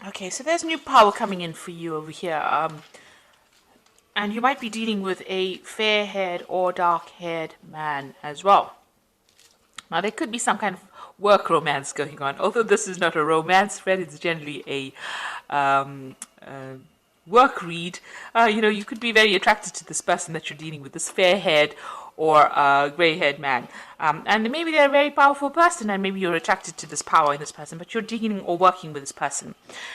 Okay, so there's new power coming in for you over here. And you might be dealing with a fair-haired or dark-haired man as well. Now, there could be some kind of work romance going on. Although this is not a romance thread, it's generally a work read. You could be very attracted to this person that you're dealing with, this fair-haired or gray-haired man. And maybe they're a very powerful person, and maybe you're attracted to this power in this person, but you're dealing or working with this person.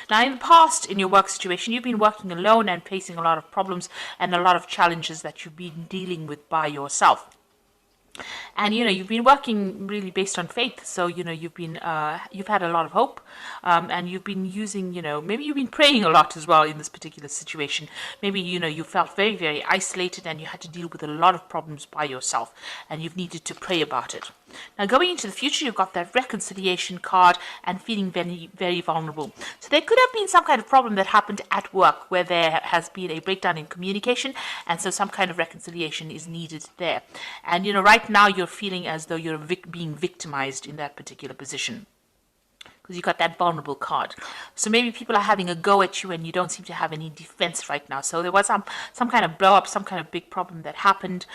Now, in the past, in your work situation, you've been working alone and facing a lot of problems and a lot of challenges that you've been dealing with by yourself. And you've been working really based on faith, so you've had a lot of hope, and you've been using, maybe you've been praying a lot as well in this particular situation. Maybe you felt very, very isolated and you had to deal with a lot of problems by yourself, and you've needed to pray about it. Now, going into the future, you've got that reconciliation card and feeling very, very vulnerable. So there could have been some kind of problem that happened at work where there has been a breakdown in communication, and so some kind of reconciliation is needed there. And right now you're feeling as though you're being victimized in that particular position, because you got that vulnerable card. So maybe people are having a go at you and you don't seem to have any defense right now. So there was some kind of blow up, some kind of big problem that happened,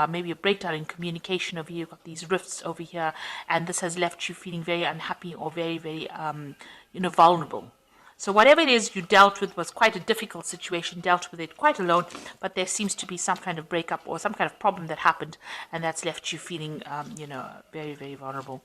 maybe a breakdown in communication over here. You've got these rifts over here, and this has left you feeling very unhappy or very, very, vulnerable. So whatever it is you dealt with was quite a difficult situation, dealt with it quite alone, but there seems to be some kind of breakup or some kind of problem that happened, and that's left you feeling, very, very vulnerable.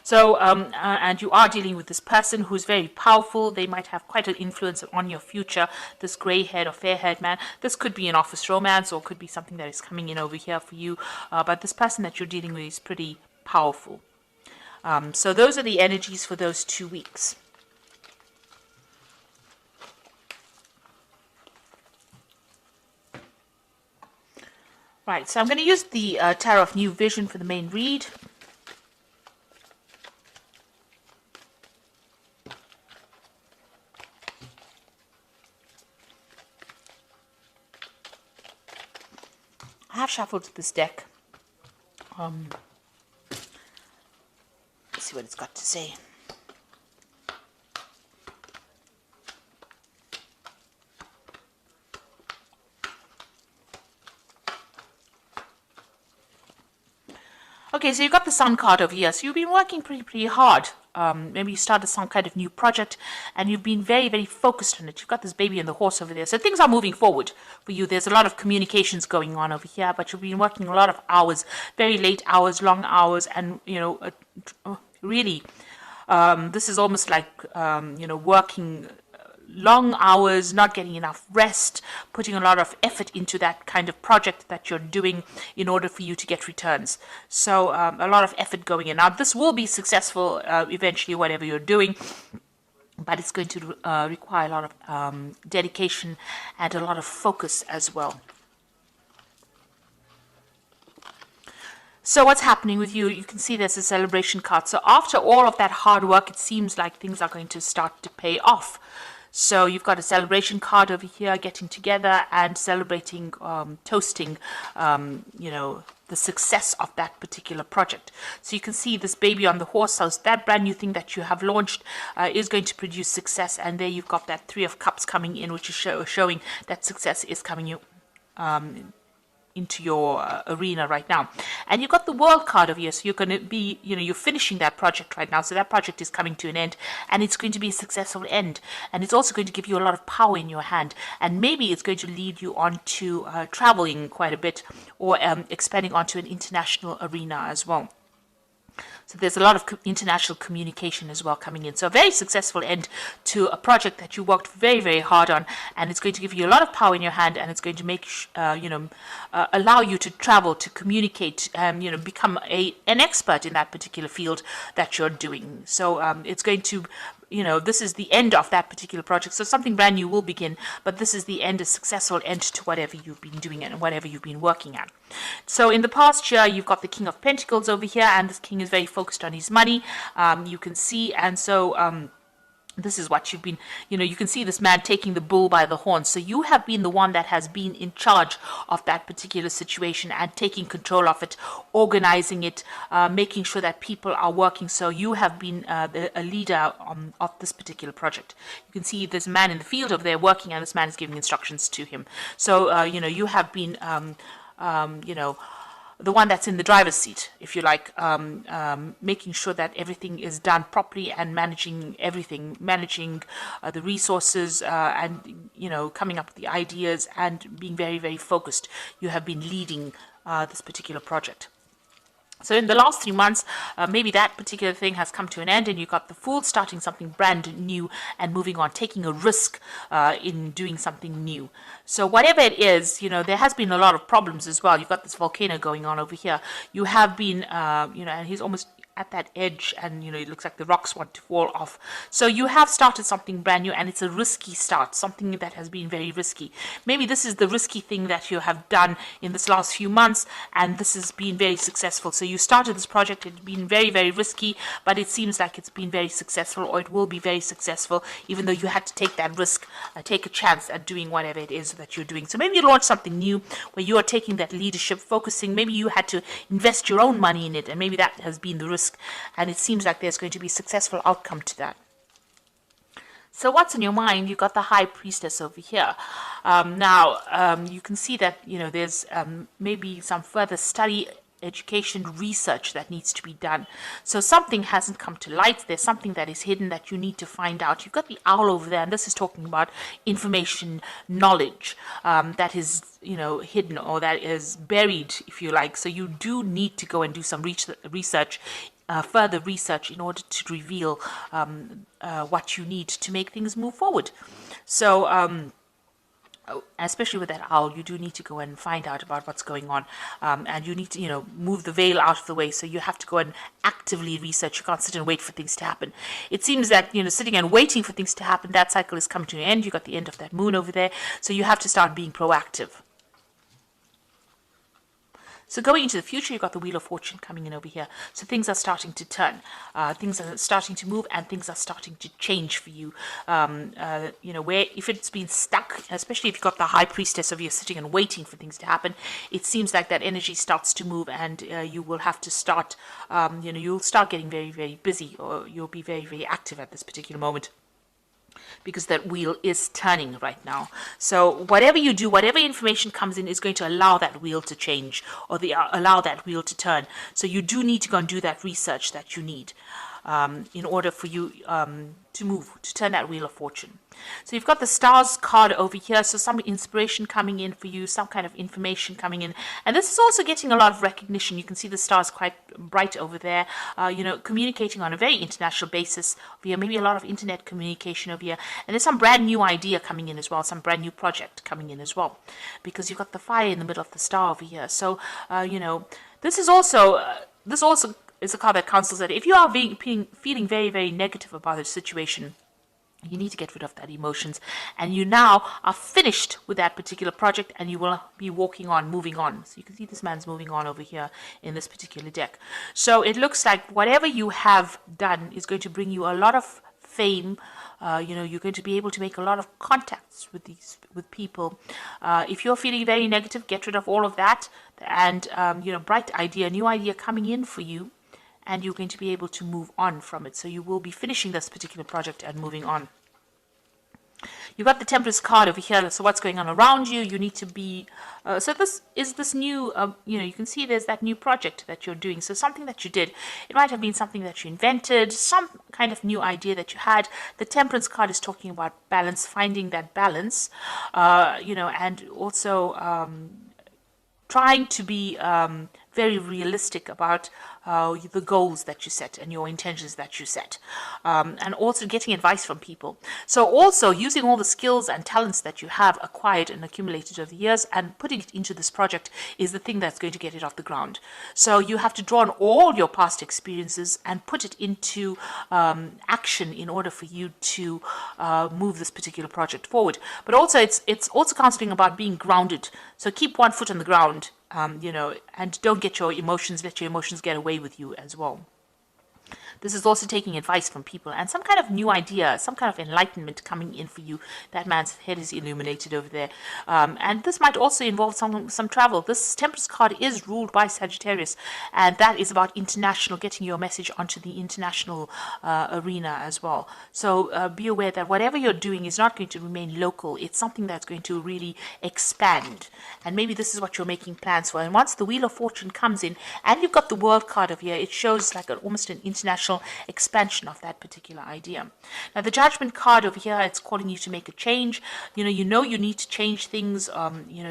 So, and you are dealing with this person who's very powerful. They might have quite an influence on your future, this grey-haired or fair-haired man. This could be an office romance or could be something that is coming in over here for you. But this person that you're dealing with is pretty powerful. So those are the energies for those 2 weeks. Right, so I'm going to use the Tarot of New Vision for the main read. I have shuffled this deck. Let's see what it's got to say. Okay, so you got the Sun card over here. So you've been working pretty hard. Maybe you started some kind of new project and you've been very, very focused on it. You've got this baby and the horse over there. So things are moving forward for you. There's a lot of communications going on over here, but you've been working a lot of hours, very late hours, long hours, and, really, this is almost like, working long hours, not getting enough rest, putting a lot of effort into that kind of project that you're doing in order for you to get returns. So a lot of effort going in. Now, this will be successful eventually, whatever you're doing, but it's going to require a lot of dedication and a lot of focus as well. So what's happening with you? You can see there's a celebration card. So after all of that hard work, it seems like things are going to start to pay off. So you've got a celebration card over here, getting together and celebrating, toasting, the success of that particular project. So you can see this baby on the horse. So that brand new thing that you have launched is going to produce success. And there you've got that 3 of Cups coming in, which is showing that success is coming into your arena right now. And you've got the World card over here, so you're going to be, you're finishing that project right now, so that project is coming to an end, and it's going to be a successful end, and it's also going to give you a lot of power in your hand, and maybe it's going to lead you on to traveling quite a bit, or expanding onto an international arena as well. So there's a lot of international communication as well coming in. So a very successful end to a project that you worked very, very hard on, and it's going to give you a lot of power in your hand, and it's going to make allow you to travel, to communicate, become an expert in that particular field that you're doing. So it's going to, this is the end of that particular project. So something brand new will begin, but this is the end, a successful end to whatever you've been doing and whatever you've been working at. So in the past year, you've got the King of Pentacles over here, and this king is very focused on his money. You can see, and so This is what you've been, you can see this man taking the bull by the horns. So you have been the one that has been in charge of that particular situation and taking control of it, organizing it, making sure that people are working. So you have been a leader of this particular project. You can see this man in the field over there working, and this man is giving instructions to him. So, you have been, the one that's in the driver's seat, if you like, making sure that everything is done properly and managing everything, managing the resources and, coming up with the ideas and being very, very focused. You have been leading this particular project. So in the last 3 months, maybe that particular thing has come to an end and you got the Fool starting something brand new and moving on, taking a risk in doing something new. So whatever it is, there has been a lot of problems as well. You've got this volcano going on over here. You have been, and he's almost at that edge and, it looks like the rocks want to fall off. So you have started something brand new and it's a risky start, something that has been very risky. Maybe this is the risky thing that you have done in this last few months and this has been very successful. So you started this project, it's been very, very risky, but it seems like it's been very successful, or it will be very successful, even though you had to take that risk, take a chance at doing whatever it is that you're doing. So maybe you launch something new where you are taking that leadership, focusing, maybe you had to invest your own money in it, and maybe that has been the risk. And it seems like there's going to be a successful outcome to that. So what's in your mind? You've got the High Priestess over here. You can see that, there's maybe some further study, education, research that needs to be done. So something hasn't come to light. There's something that is hidden that you need to find out. You've got the Owl over there, and this is talking about information, knowledge that is, hidden, or that is buried, if you like. So you do need to go and do some research, further research, in order to reveal what you need to make things move forward. So especially with that owl, you do need to go and find out about what's going on, and you need to, move the veil out of the way. So you have to go and actively research. You can't sit and wait for things to happen. It seems that, sitting and waiting for things to happen, that cycle is coming to an end. You got the end of that moon over there, so you have to start being proactive. So going into the future, you've got the Wheel of Fortune coming in over here. So things are starting to turn, things are starting to move, and things are starting to change for you. Where if it's been stuck, especially if you've got the High Priestess over here sitting and waiting for things to happen, it seems like that energy starts to move, and you will have to start, you'll start getting very, very busy, or you'll be very, very active at this particular moment, because that wheel is turning right now. So whatever you do, whatever information comes in, is going to allow that wheel to change, or allow that wheel to turn. So you do need to go and do that research that you need in order for you to move, to turn that Wheel of Fortune. So you've got the Stars card over here, so some inspiration coming in for you, some kind of information coming in. And this is also getting a lot of recognition. You can see the stars quite bright over there, communicating on a very international basis over here, maybe a lot of internet communication over here. And there's some brand new idea coming in as well, some brand new project coming in as well, because you've got the fire in the middle of the star over here. So, this is also, is a card that counsels that if you are feeling very, very negative about a situation, you need to get rid of that emotions, and you now are finished with that particular project, and you will be walking on, moving on. So you can see this man's moving on over here in this particular deck. So it looks like whatever you have done is going to bring you a lot of fame. You're going to be able to make a lot of contacts with people. If you're feeling very negative, get rid of all of that, and bright idea, new idea coming in for you, and you're going to be able to move on from it. So you will be finishing this particular project and moving on. You've got the Temperance card over here. So what's going on around you? You need to be... so this is this new... you can see there's that new project that you're doing. So something that you did. It might have been something that you invented, some kind of new idea that you had. The Temperance card is talking about balance, finding that balance, and also trying to be very realistic about the goals that you set and your intentions that you set, and also getting advice from people. So also using all the skills and talents that you have acquired and accumulated over the years and putting it into this project is the thing that's going to get it off the ground. So you have to draw on all your past experiences and put it into action in order for you to move this particular project forward. But also it's also counseling about being grounded. So keep one foot on the ground, and don't let your emotions get away with you as well. This is also taking advice from people and some kind of new idea, some kind of enlightenment coming in for you. That man's head is illuminated over there. And this might also involve some travel. This Temperance card is ruled by Sagittarius, and that is about international, getting your message onto the international arena as well. So be aware that whatever you're doing is not going to remain local. It's something that's going to really expand. And maybe this is what you're making plans for. And once the Wheel of Fortune comes in, and you've got the World card over here, it shows like almost an international expansion of that particular idea. Now, the Judgment card over here, it's calling you to make a change. You know you need to change things,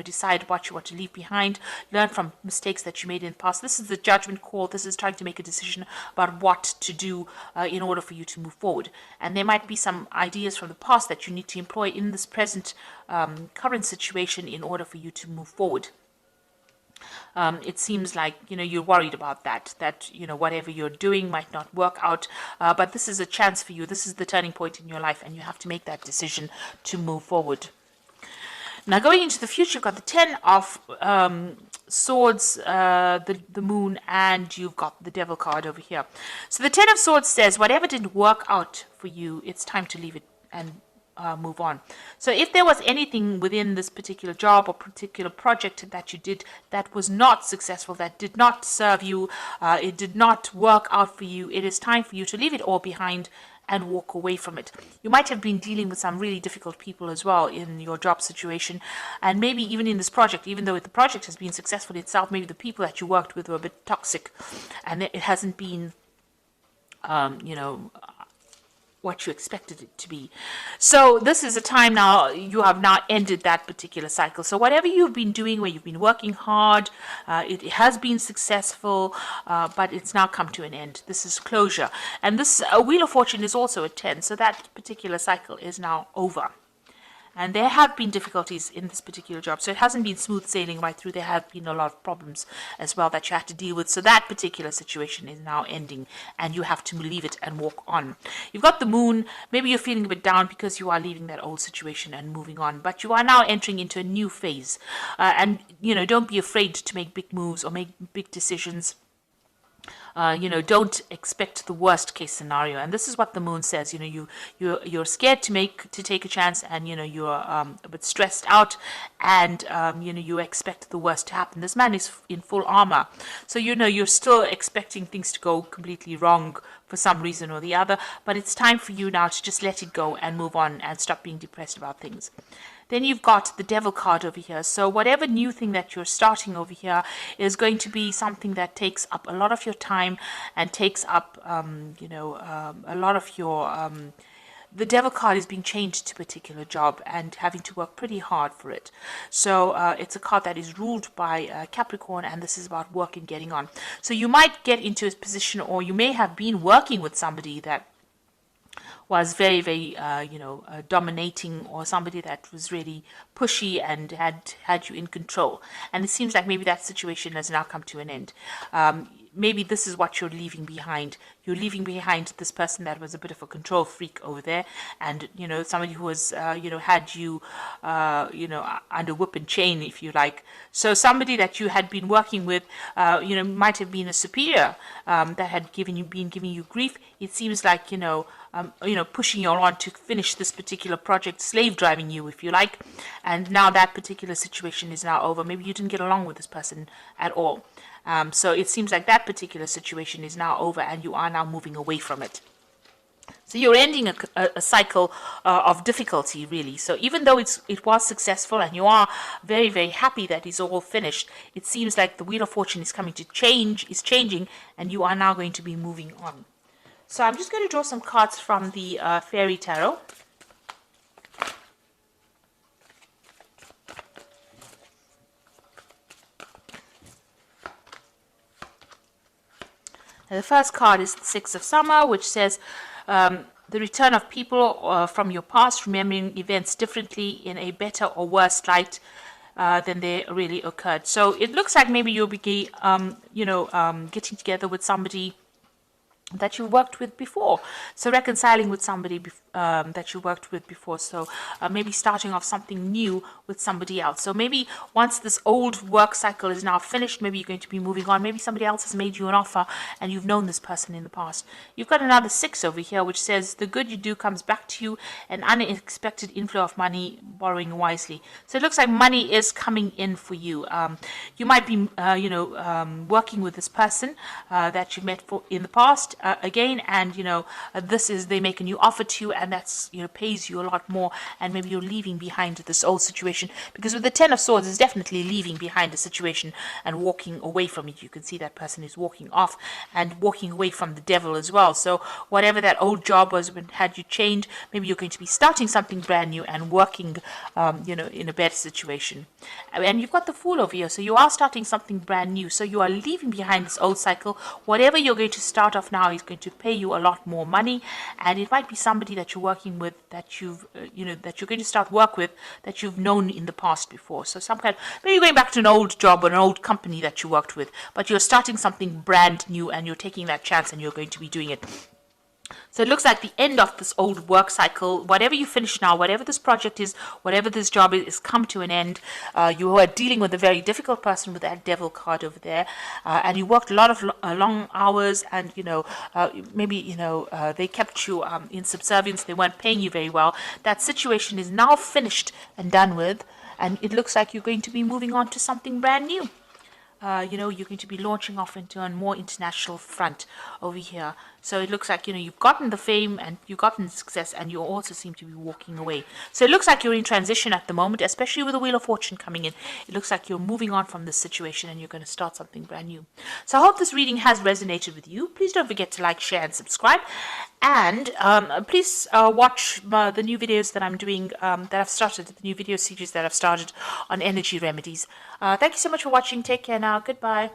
decide what you want to leave behind, learn from mistakes that you made in the past. This is the Judgment call. This is trying to make a decision about what to do in order for you to move forward. And there might be some ideas from the past that you need to employ in this present current situation in order for you to move forward. It seems like you're worried about that whatever you're doing might not work out, but this is a chance for you. This is the turning point in your life, and you have to make that decision to move forward. Now, going into the future, you've got the 10 of Swords, the Moon, and you've got the Devil card over here. So the 10 of Swords says whatever didn't work out for you, it's time to leave it and move on. So if there was anything within this particular job or particular project that you did that was not successful, that did not serve you, it did not work out for you, it is time for you to leave it all behind and walk away from it. You might have been dealing with some really difficult people as well in your job situation, and maybe even in this project, even though the project has been successful itself, maybe the people that you worked with were a bit toxic, and it hasn't been what you expected it to be. So this is a time now, you have now ended that particular cycle. So whatever you've been doing, where you've been working hard, it has been successful, but it's now come to an end. This is closure. And this Wheel of Fortune is also a 10, so that particular cycle is now over. And there have been difficulties in this particular job. So it hasn't been smooth sailing right through. There have been a lot of problems as well that you have to deal with. So that particular situation is now ending, and you have to leave it and walk on. You've got the Moon. Maybe you're feeling a bit down because you are leaving that old situation and moving on. But you are now entering into a new phase. And don't be afraid to make big moves or make big decisions. Don't expect the worst case scenario. And this is what the Moon says. You're scared to take a chance, and you're a bit stressed out, and you expect the worst to happen. This man is in full armor, so you're still expecting things to go completely wrong for some reason or the other. But it's time for you now to just let it go and move on and stop being depressed about things. Then you've got the Devil card over here. So whatever new thing that you're starting over here is going to be something that takes up a lot of your time and takes up, a lot of your... the Devil card is being changed to a particular job and having to work pretty hard for it. So it's a card that is ruled by Capricorn, and this is about work and getting on. So you might get into a position, or you may have been working with somebody that was very, very, dominating, or somebody that was really pushy and had you in control. And it seems like maybe that situation has now come to an end. Maybe this is what you're leaving behind. You're leaving behind this person that was a bit of a control freak over there, and somebody who was had you under whip and chain, if you like. So somebody that you had been working with might have been a superior that had been giving you grief. It seems like pushing you on to finish this particular project, slave driving you, if you like. And now that particular situation is now over. Maybe you didn't get along with this person at all. So it seems like that particular situation is now over, and you are now moving away from it. So you're ending a cycle of difficulty, really. So even though it was successful and you are very, very happy that it's all finished, it seems like the Wheel of Fortune is changing, and you are now going to be moving on. So I'm just going to draw some cards from the Fairy Tarot. The first card is the Six of Summer, which says the return of people from your past, remembering events differently in a better or worse light than they really occurred. So it looks like maybe you'll be, getting together with somebody that you worked with before. So reconciling with somebody that you worked with before. So maybe starting off something new with somebody else. So maybe once this old work cycle is now finished, maybe you're going to be moving on. Maybe somebody else has made you an offer and you've known this person in the past. You've got another 6 over here, which says the good you do comes back to you, an unexpected inflow of money, borrowing wisely. So it looks like money is coming in for you. You might be, working with this person that you met in the past again, and they make a new offer to you, and that's pays you a lot more, and maybe you're leaving behind this old situation, because with the 10 of Swords is definitely leaving behind a situation and walking away from it. You can see that person is walking off and walking away from the devil as well. So whatever that old job was when had you chained, maybe you're going to be starting something brand new and working in a better situation. And you've got the Fool over here, so you are starting something brand new, so you are leaving behind this old cycle. Whatever you're going to start off now is going to pay you a lot more money, and it might be somebody that you're working with that that you're going to start work with that you've known in the past before. So some kind, maybe going back to an old job or an old company that you worked with, but you're starting something brand new and you're taking that chance and you're going to be doing it. So it looks like the end of this old work cycle. Whatever you finish now, whatever this project is, whatever this job is come to an end. You are dealing with a very difficult person with that devil card over there, and you worked a lot of long hours, and they kept you in subservience. They weren't paying you very well. That situation is now finished and done with, and it looks like you're going to be moving on to something brand new. You're going to be launching off into a more international front over here. So it looks like, you've gotten the fame and you've gotten the success, and you also seem to be walking away. So it looks like you're in transition at the moment, especially with the Wheel of Fortune coming in. It looks like you're moving on from this situation and you're going to start something brand new. So I hope this reading has resonated with you. Please don't forget to like, share, and subscribe. And please watch the new videos that I'm doing, that I've started, the new video series that I've started on energy remedies. Thank you so much for watching. Take care now. Goodbye.